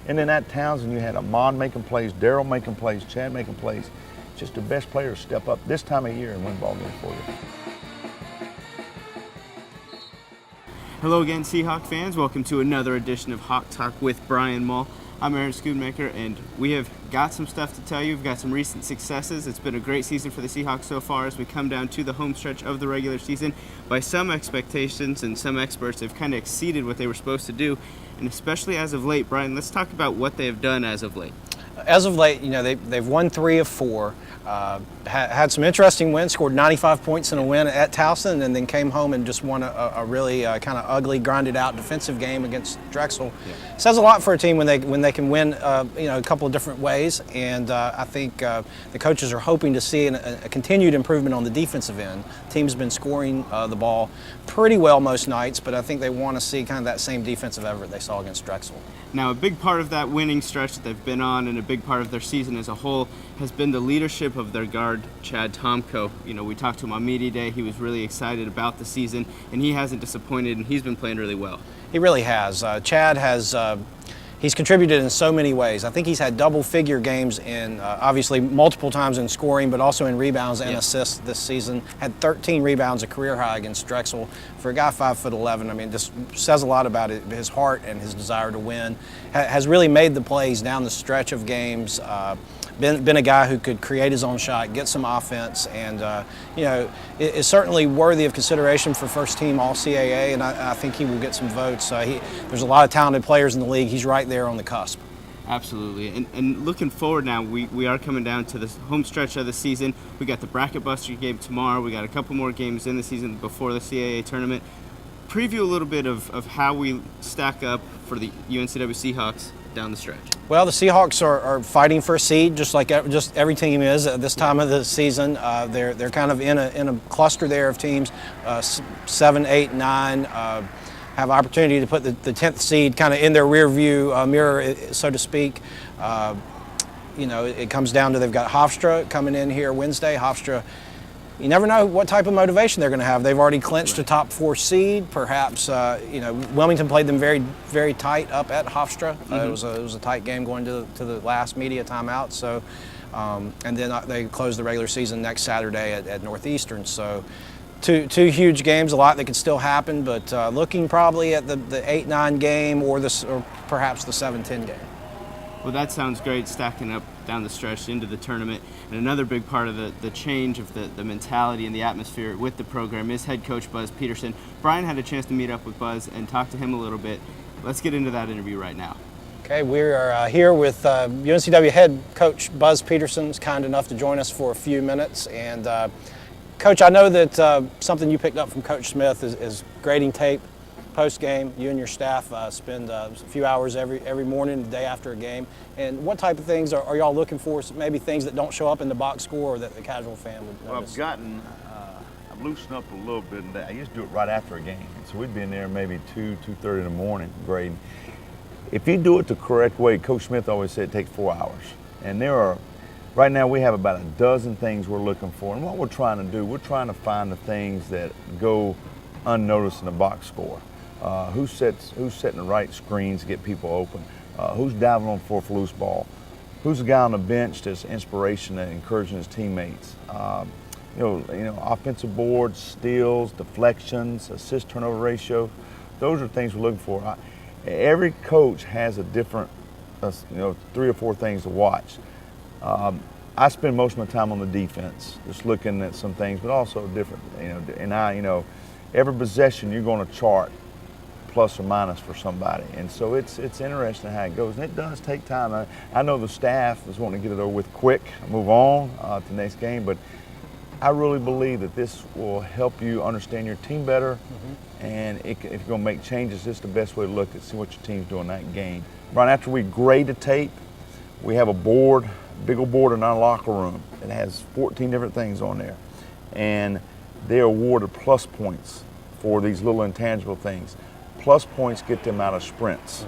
And then at Townsend, you had Amon making plays, Daryl making plays, Chad making plays. Just the best players step up this time of year and win ball games for you. Hello again, Seahawk fans. Welcome to another edition of Hawk Talk with Brian Mull. I'm Aaron Schoonmaker, and we have got some stuff to tell you. We've got some recent successes. It's been a great season for the Seahawks so far as we come down to the home stretch of the regular season. By some expectations and some experts, they've kind of exceeded what they were supposed to do, and especially as of late. Brian, let's talk about what they have done as of late. As of late, they've won 3 of 4, had some interesting wins, scored 95 points in a win at Towson, and then came home and just won a really kind of ugly, grinded-out defensive game against Drexel. Yeah. Says a lot for a team when they can win a couple of different ways, and I think the coaches are hoping to see a continued improvement on the defensive end. The team's been scoring the ball pretty well most nights, but I think they want to see kind of that same defensive effort they saw against Drexel. Now, a big part of that winning stretch that they've been on, and a big part of their season as a whole, has been the leadership of their guard, Chad Tomko. We talked to him on media day. He was really excited about the season, and he hasn't disappointed, and he's been playing really well. He really has. Chad has he's contributed in so many ways. I think he's had double-figure games in, obviously, multiple times in scoring, but also in rebounds and assists this season. Had 13 rebounds, a career high against Drexel. For a guy 5'11", I mean, just says a lot about his heart and his desire to win. Has really made the plays down the stretch of games. Been a guy who could create his own shot, get some offense, and is certainly worthy of consideration for first team All-CAA, and I think he will get some votes. There's a lot of talented players in the league. He's right there on the cusp. Absolutely, and looking forward now, we are coming down to the home stretch of the season. We got the Bracket Buster game tomorrow. We got a couple more games in the season before the CAA tournament. Preview a little bit of how we stack up for the UNC-W Seahawks down the stretch. Well, the Seahawks are fighting for a seed, just like every team is at this time of the season. They're kind of in a cluster there of teams, 7, 8, 9. Have opportunity to put the 10th seed kind of in their rear view mirror, so to speak. It comes down to they've got Hofstra coming in here Wednesday. Hofstra, you never know what type of motivation they're going to have. They've already clinched a top 4 seed. Perhaps Wilmington played them very, very tight up at Hofstra. It was a tight game going to the last media timeout. So, and then they close the regular season next Saturday at Northeastern. So, two huge games. A lot that could still happen, but looking probably at the 8-9 game or perhaps the 7-10 game. Well, that sounds great, stacking up down the stretch into the tournament. And another big part of the change of the mentality and the atmosphere with the program is head coach Buzz Peterson. Brian had a chance to meet up with Buzz and talk to him a little bit. Let's get into that interview right now. Okay, we are here with UNCW head coach Buzz Peterson. He's kind enough to join us for a few minutes. And Coach, I know that something you picked up from Coach Smith is grading tape post-game. You and your staff spend a few hours every morning, the day after a game. And what type of things are y'all looking for? Maybe things that don't show up in the box score or that the casual fan would notice? Well, I've loosened up a little bit. I used to do it right after a game. So we'd be in there maybe 2:30 in the morning grading. If you do it the correct way, Coach Smith always said it takes 4 hours. And right now we have about a dozen things we're looking for. And what we're trying to do, we're trying to find the things that go unnoticed in the box score. Who's setting the right screens to get people open? Who's diving on for a loose ball? Who's the guy on the bench that's inspiration and encouraging his teammates? Offensive boards, steals, deflections, assist turnover ratio. Those are things we're looking for. Every coach has a different, 3 or 4 things to watch. I spend most of my time on the defense, just looking at some things, but also different. Every possession you're going to chart plus or minus for somebody, and so it's interesting how it goes, and it does take time. I know the staff is wanting to get it over with quick, move on to the next game, but I really believe that this will help you understand your team better, and if you're going to make changes, this is the best way to look at see what your team's doing that game. Right after we grade the tape, we have a board, big old board in our locker room. It has 14 different things on there, and they're awarded plus points for these little intangible things. Plus points get them out of sprints.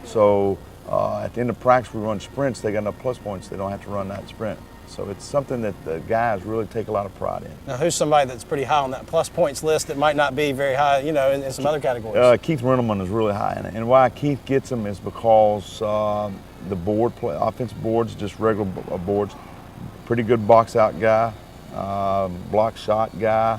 So at the end of practice, we run sprints. They got enough plus points. They don't have to run that sprint. So it's something that the guys really take a lot of pride in. Now, who's somebody that's pretty high on that plus points list that might not be very high, you know, in some other categories? Keith Rendelman is really high in it. And why Keith gets them is because the board play, offensive boards, just regular boards, pretty good box out guy, block shot guy.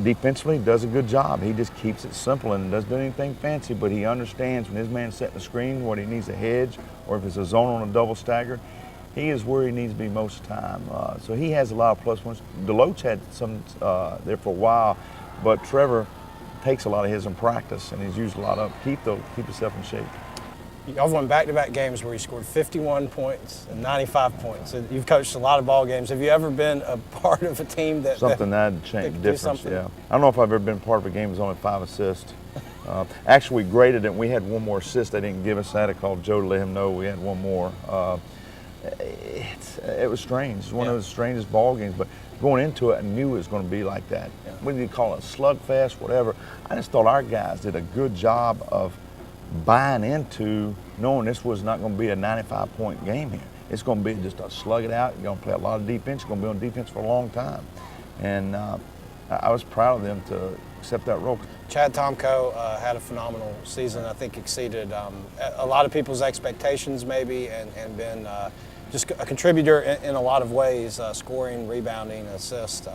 Defensively, does a good job. He just keeps it simple and doesn't do anything fancy, but he understands when his man's setting the screen, what he needs to hedge, or if it's a zone on a double stagger, he is where he needs to be most of the time. So he has a lot of plus points. Deloach had some there for a while, but Trevor takes a lot of his in practice, and he's used a lot of Keith, though, keep himself in shape. Y'all won back-to-back games where you scored 51 points and 95 points. You've coached a lot of ball games. Have you ever been a part of a team that that'd change difference? Yeah, I don't know if I've ever been part of a game that was only 5 assists. Actually, we graded it. We had one more assist they didn't give us. I had to call Joe to let him know we had one more. It was strange. It's one of the strangest ball games, but going into it, I knew it was going to be like that. Yeah. Whether you call it a slugfest, whatever, I just thought our guys did a good job of buying into knowing this was not going to be a 95-point game here. It's going to be just a slug it out. You're going to play a lot of defense. You're going to be on defense for a long time. And I was proud of them to accept that role. Chad Tomko had a phenomenal season. I think exceeded a lot of people's expectations maybe and been just a contributor in a lot of ways, scoring, rebounding, assist.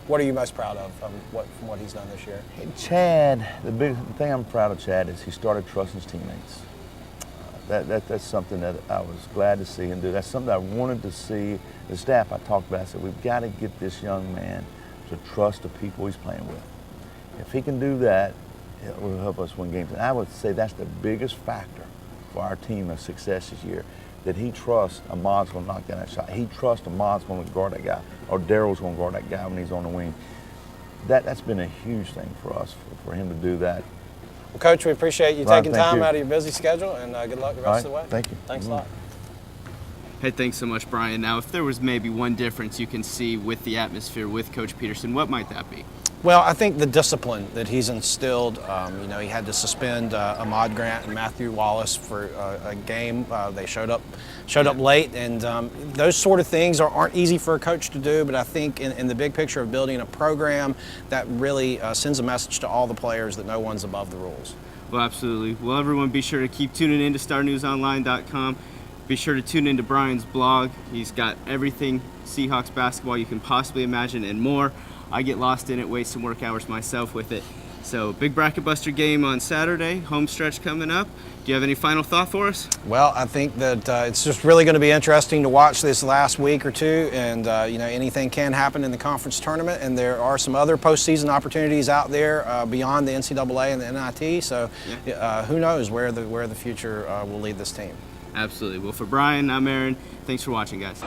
What are you most proud of from what he's done this year? Chad, the big thing I'm proud of Chad is he started trusting his teammates. That's something that I was glad to see him do. That's something I wanted to see. The staff I talked about, I said, we've got to get this young man to trust the people he's playing with. If he can do that, it will help us win games. And I would say that's the biggest factor for our team of success this year, that he trusts Ahmad's going to knock down that shot. He trusts Ahmad's going to guard that guy, or Daryl's going to guard that guy when he's on the wing. That's been a huge thing for us, for him to do that. Well, Coach, we appreciate you taking time out of your busy schedule, and good luck the rest of the way. Thank you. Thanks a lot. Hey, thanks so much, Brian. Now, if there was maybe one difference you can see with the atmosphere with Coach Peterson, what might that be? Well, I think the discipline that he's instilled. You know, he had to suspend Ahmad Grant and Matthew Wallace for a game. They showed up late, and those sort of things aren't easy for a coach to do. But I think in the big picture of building a program, that really sends a message to all the players that no one's above the rules. Well, absolutely. Well, everyone, be sure to keep tuning in to StarNewsOnline.com. Be sure to tune into Brian's blog. He's got everything Seahawks basketball you can possibly imagine and more. I get lost in it, waste some work hours myself with it. So, big bracket buster game on Saturday, home stretch coming up. Do you have any final thought for us? Well, I think that it's just really going to be interesting to watch this last week or two, and you know, anything can happen in the conference tournament, and there are some other postseason opportunities out there beyond the NCAA and the NIT. So, who knows where the future will lead this team? Absolutely. Well, for Brian, I'm Aaron. Thanks for watching, guys.